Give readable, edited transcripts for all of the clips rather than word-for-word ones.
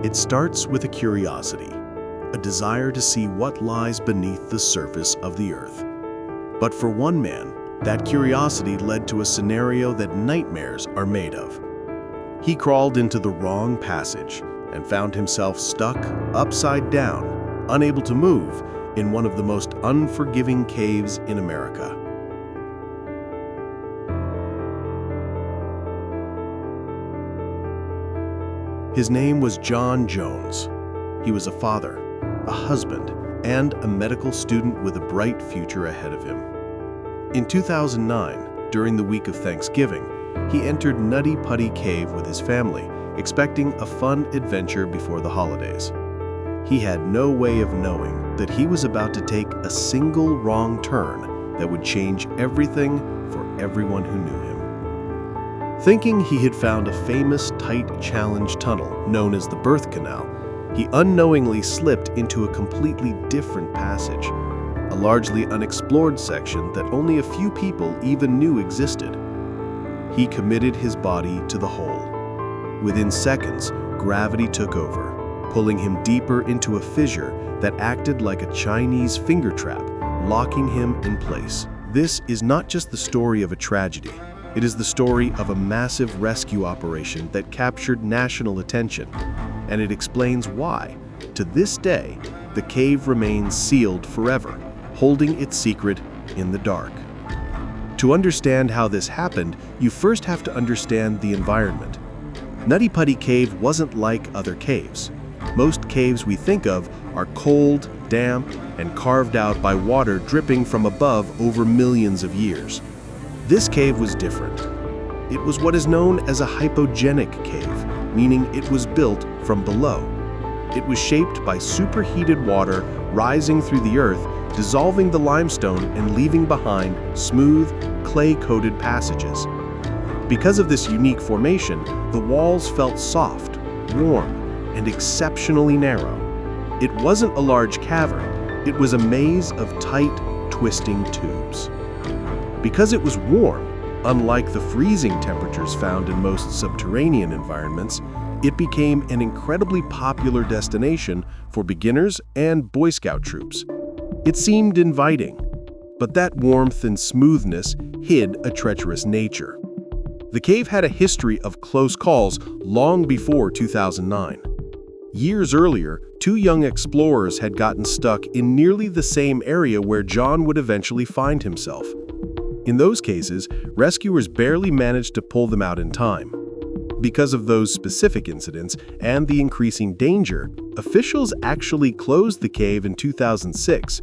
It starts with a curiosity, a desire to see what lies beneath the surface of the earth. But for one man, that curiosity led to a scenario that nightmares are made of. He crawled into the wrong passage and found himself stuck upside down, unable to move, in one of the most unforgiving caves in America. His name was John Jones. He was a father, a husband, and a medical student with a bright future ahead of him. In 2009, during the week of Thanksgiving, he entered Nutty Putty Cave with his family, expecting a fun adventure before the holidays. He had no way of knowing that he was about to take a single wrong turn that would change everything for everyone who knew him. Thinking he had found a famous tight challenge tunnel known as the birth canal, he unknowingly slipped into a completely different passage, a largely unexplored section that only a few people even knew existed. He committed his body to the hole. Within seconds, gravity took over, pulling him deeper into a fissure that acted like a Chinese finger trap, locking him in place. This is not just the story of a tragedy. It is the story of a massive rescue operation that captured national attention, and it explains why, to this day, the cave remains sealed forever, holding its secret in the dark. To understand how this happened, you first have to understand the environment. Nutty Putty Cave wasn't like other caves. Most caves we think of are cold, damp, and carved out by water dripping from above over millions of years. This cave was different. It was what is known as a hypogenic cave, meaning it was built from below. It was shaped by superheated water rising through the earth, dissolving the limestone and leaving behind smooth, clay-coated passages. Because of this unique formation, the walls felt soft, warm, and exceptionally narrow. It wasn't a large cavern, it was a maze of tight, twisting tubes. Because it was warm, unlike the freezing temperatures found in most subterranean environments, it became an incredibly popular destination for beginners and Boy Scout troops. It seemed inviting, but that warmth and smoothness hid a treacherous nature. The cave had a history of close calls long before 2009. Years earlier, two young explorers had gotten stuck in nearly the same area where John would eventually find himself. In those cases, rescuers barely managed to pull them out in time. Because of those specific incidents and the increasing danger, officials actually closed the cave in 2006.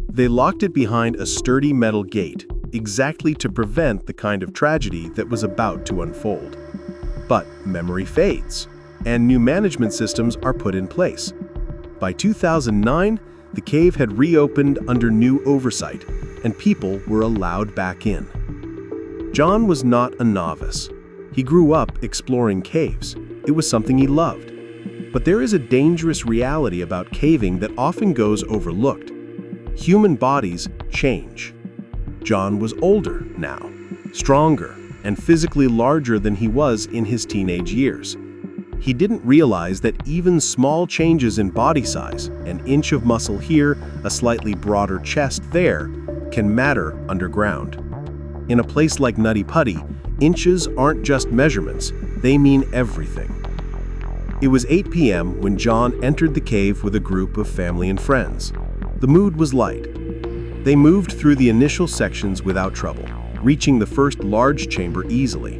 They locked it behind a sturdy metal gate, exactly to prevent the kind of tragedy that was about to unfold. But memory fades, and new management systems are put in place. By 2009, the cave had reopened under new oversight, and people were allowed back in. John was not a novice. He grew up exploring caves. It was something he loved. But there is a dangerous reality about caving that often goes overlooked. Human bodies change. John was older now, stronger, and physically larger than he was in his teenage years. He didn't realize that even small changes in body size, an inch of muscle here, a slightly broader chest there, can matter underground. In a place like Nutty Putty, inches aren't just measurements, they mean everything. It was 8 p.m. when John entered the cave with a group of family and friends. The mood was light. They moved through the initial sections without trouble, reaching the first large chamber easily.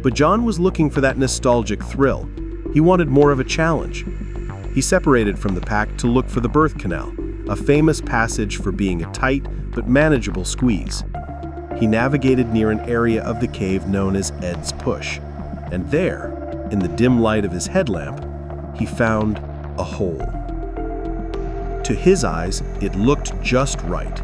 But John was looking for that nostalgic thrill. He wanted more of a challenge. He separated from the pack to look for the birth canal, a famous passage for being a tight but manageable squeeze. He navigated near an area of the cave known as Ed's Push, and there, in the dim light of his headlamp, he found a hole. To his eyes, it looked just right.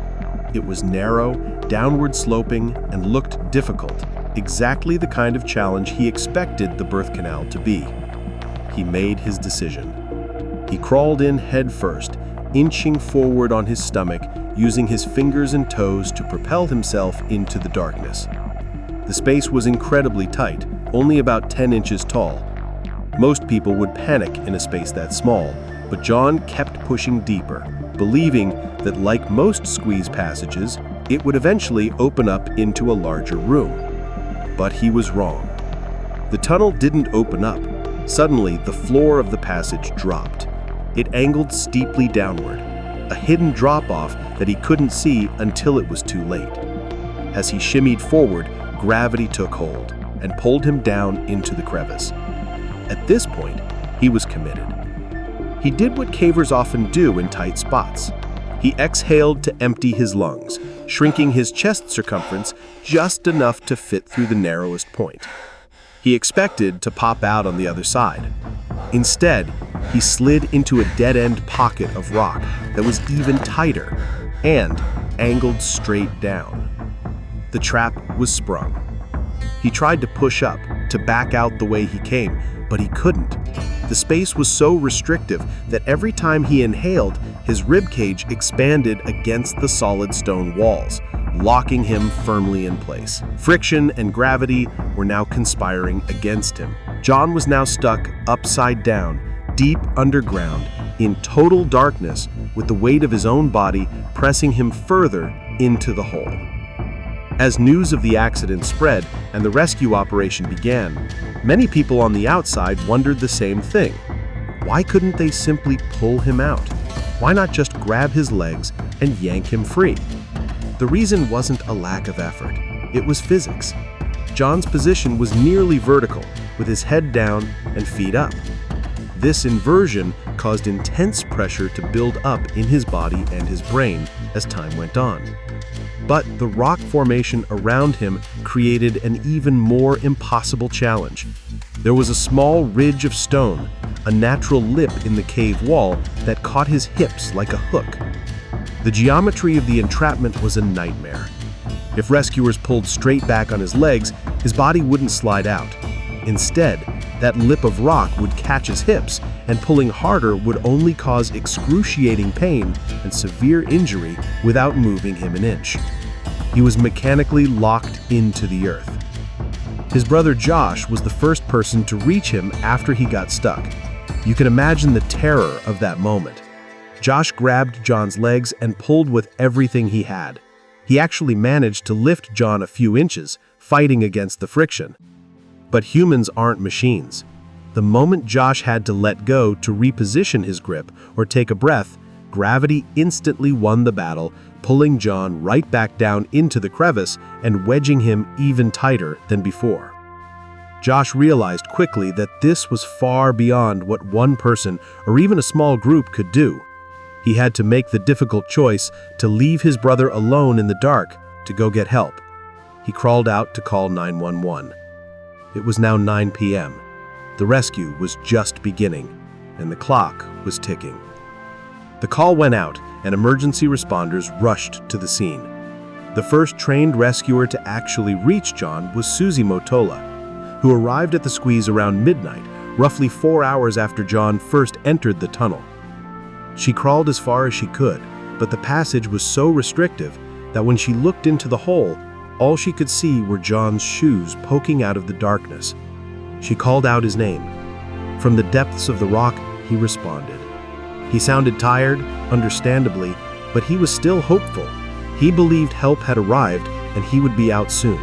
It was narrow, downward sloping, and looked difficult, exactly the kind of challenge he expected the birth canal to be. He made his decision. He crawled in head first, inching forward on his stomach, using his fingers and toes to propel himself into the darkness. The space was incredibly tight, only about 10 inches tall. Most people would panic in a space that small, but John kept pushing deeper, believing that like most squeeze passages, it would eventually open up into a larger room. But he was wrong. The tunnel didn't open up. Suddenly, the floor of the passage dropped. It angled steeply downward, a hidden drop-off that he couldn't see until it was too late. As he shimmied forward, gravity took hold and pulled him down into the crevice. At this point, he was committed. He did what cavers often do in tight spots. He exhaled to empty his lungs, shrinking his chest circumference just enough to fit through the narrowest point. He expected to pop out on the other side. Instead, he slid into a dead-end pocket of rock that was even tighter and angled straight down. The trap was sprung. He tried to push up, to back out the way he came, but he couldn't. The space was so restrictive that every time he inhaled, his ribcage expanded against the solid stone walls, locking him firmly in place. Friction and gravity were now conspiring against him. John was now stuck upside down, deep underground, in total darkness, with the weight of his own body pressing him further into the hole. As news of the accident spread and the rescue operation began, many people on the outside wondered the same thing. Why couldn't they simply pull him out? Why not just grab his legs and yank him free? The reason wasn't a lack of effort. It was physics. John's position was nearly vertical, with his head down and feet up. This inversion caused intense pressure to build up in his body and his brain as time went on. But the rock formation around him created an even more impossible challenge. There was a small ridge of stone, a natural lip in the cave wall that caught his hips like a hook. The geometry of the entrapment was a nightmare. If rescuers pulled straight back on his legs, his body wouldn't slide out. Instead, that lip of rock would catch his hips, and pulling harder would only cause excruciating pain and severe injury without moving him an inch. He was mechanically locked into the earth. His brother Josh was the first person to reach him after he got stuck. You can imagine the terror of that moment. Josh grabbed John's legs and pulled with everything he had. He actually managed to lift John a few inches, fighting against the friction. But humans aren't machines. The moment Josh had to let go to reposition his grip or take a breath, gravity instantly won the battle, pulling John right back down into the crevice and wedging him even tighter than before. Josh realized quickly that this was far beyond what one person or even a small group could do. He had to make the difficult choice to leave his brother alone in the dark to go get help. He crawled out to call 911. It was now 9 p.m. The rescue was just beginning, and the clock was ticking. The call went out, and emergency responders rushed to the scene. The first trained rescuer to actually reach John was Susie Motola, who arrived at the squeeze around midnight, roughly 4 hours after John first entered the tunnel. She crawled as far as she could, but the passage was so restrictive that when she looked into the hole, all she could see were John's shoes poking out of the darkness. She called out his name. From the depths of the rock, he responded. He sounded tired, understandably, but he was still hopeful. He believed help had arrived and he would be out soon.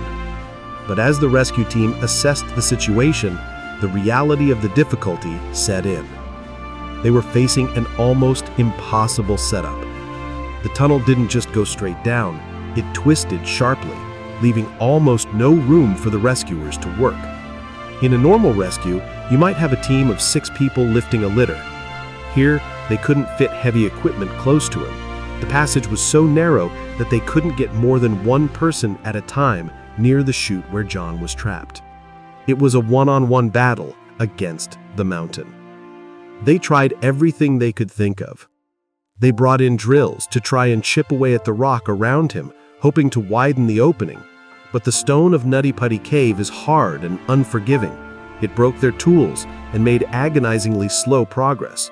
But as the rescue team assessed the situation, the reality of the difficulty set in. They were facing an almost impossible setup. The tunnel didn't just go straight down, it twisted sharply, leaving almost no room for the rescuers to work. In a normal rescue, you might have a team of 6 people lifting a litter. Here, they couldn't fit heavy equipment close to him. The passage was so narrow that they couldn't get more than one person at a time near the chute where John was trapped. It was a one-on-one battle against the mountain. They tried everything they could think of. They brought in drills to try and chip away at the rock around him, hoping to widen the opening. But the stone of Nutty Putty Cave is hard and unforgiving. It broke their tools and made agonizingly slow progress.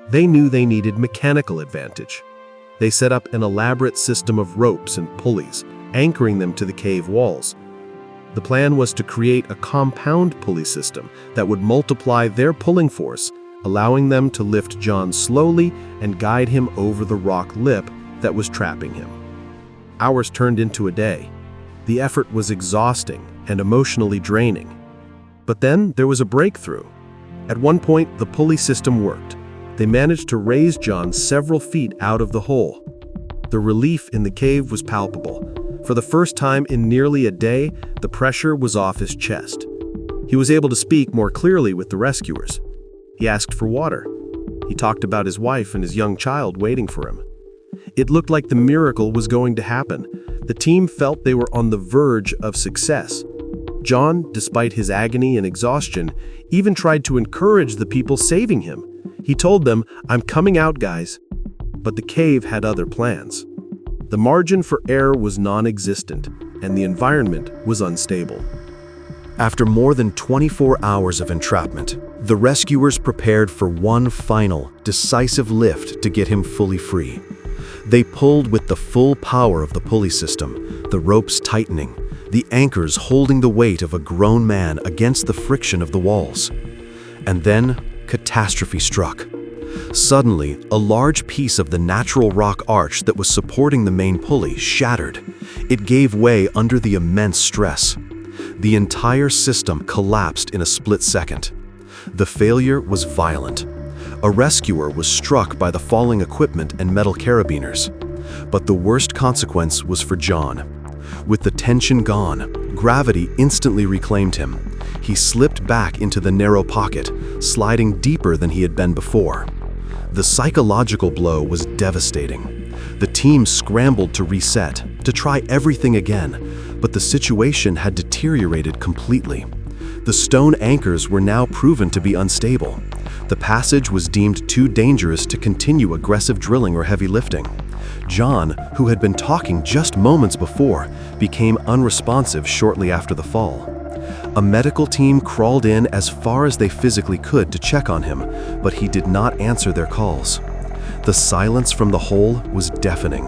They knew they needed mechanical advantage. They set up an elaborate system of ropes and pulleys, anchoring them to the cave walls. The plan was to create a compound pulley system that would multiply their pulling force, allowing them to lift John slowly and guide him over the rock lip that was trapping him. Hours turned into a day. The effort was exhausting and emotionally draining. But then there was a breakthrough. At one point, the pulley system worked. They managed to raise John several feet out of the hole. The relief in the cave was palpable. For the first time in nearly a day, the pressure was off his chest. He was able to speak more clearly with the rescuers. He asked for water. He talked about his wife and his young child waiting for him. It looked like the miracle was going to happen. The team felt they were on the verge of success. John, despite his agony and exhaustion, even tried to encourage the people saving him. He told them, "I'm coming out, guys." But the cave had other plans. The margin for error was non-existent, and the environment was unstable. After more than 24 hours of entrapment, the rescuers prepared for one final, decisive lift to get him fully free. They pulled with the full power of the pulley system, the ropes tightening, the anchors holding the weight of a grown man against the friction of the walls. And then, catastrophe struck. Suddenly, a large piece of the natural rock arch that was supporting the main pulley shattered. It gave way under the immense stress. The entire system collapsed in a split second. The failure was violent. A rescuer was struck by the falling equipment and metal carabiners. But the worst consequence was for John. With the tension gone, gravity instantly reclaimed him. He slipped back into the narrow pocket, sliding deeper than he had been before. The psychological blow was devastating. The team scrambled to reset, to try everything again, but the situation had deteriorated completely. The stone anchors were now proven to be unstable. The passage was deemed too dangerous to continue aggressive drilling or heavy lifting. John, who had been talking just moments before, became unresponsive shortly after the fall. A medical team crawled in as far as they physically could to check on him, but he did not answer their calls. The silence from the hole was deafening.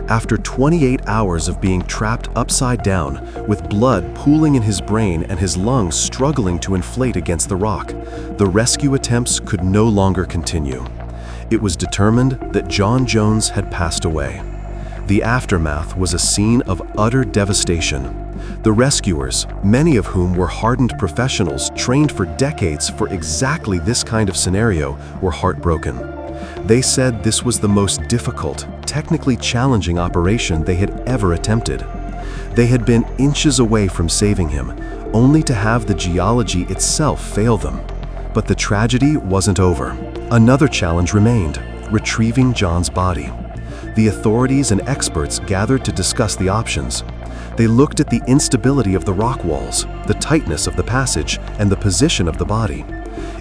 After 28 hours of being trapped upside down, with blood pooling in his brain and his lungs struggling to inflate against the rock, the rescue attempts could no longer continue. It was determined that John Jones had passed away. The aftermath was a scene of utter devastation. The rescuers, many of whom were hardened professionals trained for decades for exactly this kind of scenario, were heartbroken. They said this was the most difficult, technically challenging operation they had ever attempted. They had been inches away from saving him, only to have the geology itself fail them. But the tragedy wasn't over. Another challenge remained: retrieving John's body. The authorities and experts gathered to discuss the options. They looked at the instability of the rock walls, the tightness of the passage, and the position of the body.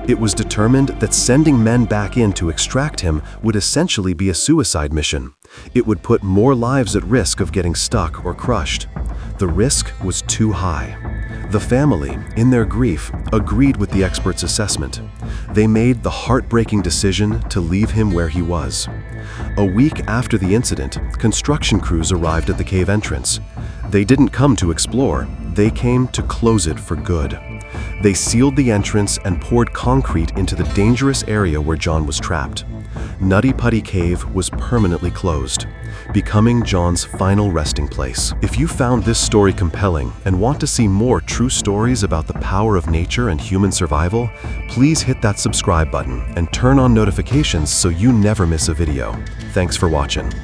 It was determined that sending men back in to extract him would essentially be a suicide mission. It would put more lives at risk of getting stuck or crushed. The risk was too high. The family, in their grief, agreed with the experts' assessment. They made the heartbreaking decision to leave him where he was. A week after the incident, construction crews arrived at the cave entrance. They didn't come to explore, they came to close it for good. They sealed the entrance and poured concrete into the dangerous area where John was trapped. Nutty Putty Cave was permanently closed, becoming John's final resting place. If you found this story compelling and want to see more true stories about the power of nature and human survival, please hit that subscribe button and turn on notifications so you never miss a video. Thanks for watching.